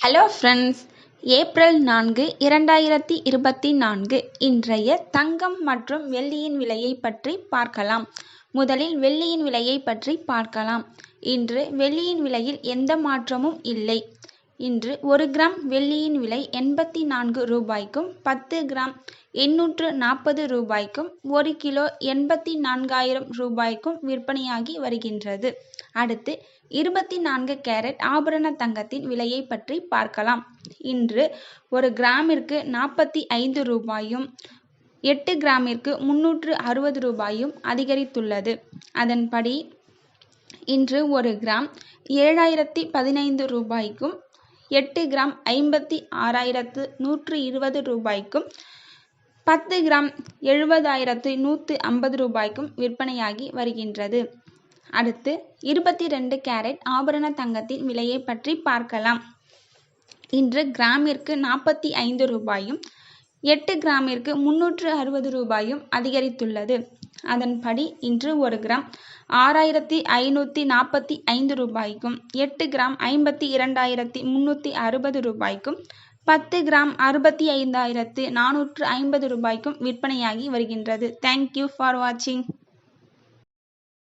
Hello friends, April 4, 2024 இன்றைய தங்கம் மற்றும் வெள்ளியின் விலையை பற்றி பார்க்கலாம். முதலில் வெள்ளியின் விலையை பற்றி பார்க்கலாம். இன்று வெள்ளியின் விலையில் எந்த மாற்றமும் இல்லை. இன்று 1 கிராம் வெள்ளியின் விலை 84 ரூபாய்க்கும் 10 கிராம் 840 ரூபாய்க்கும் 1 கிலோ 84,000 ரூபாய்க்கும் விற்பனையாகி வருகின்றது. அடுத்து 24 கேரட் ஆபரண தங்கத்தின் விலையை பற்றி பார்க்கலாம். இன்று 1 கிராமிற்கு 45 ரூபாயும் 8 கிராமிற்கு 360 ரூபாயும் அதிகரித்துள்ளது. அதன்படி இன்று 1 கிராம் 7,015 ரூபாய்க்கும் 8 கிராம் 56,120 ரூபாய்க்கும் 10 கிராம் 70,150 ரூபாய்க்கும் விற்பனையாகி வருகின்றது. அடுத்து 22 கேரட் ஆபரண தங்கத்தின் விலையை பற்றி பார்க்கலாம். இன்று கிராமிற்கு 45 ரூபாயும் 8 கிராமிற்கு 360 ரூபாயும் அதிகரித்துள்ளது. அதன்படி இன்று 1 கிராம் 6,545 ரூபாய்க்கும் 8 கிராம் 52,360 ரூபாய்க்கும் 10 கிராம் 65,450 ரூபாய்க்கும் விற்பனையாகி வருகின்றது. தேங்க்யூ ஃபார் வாட்சிங்.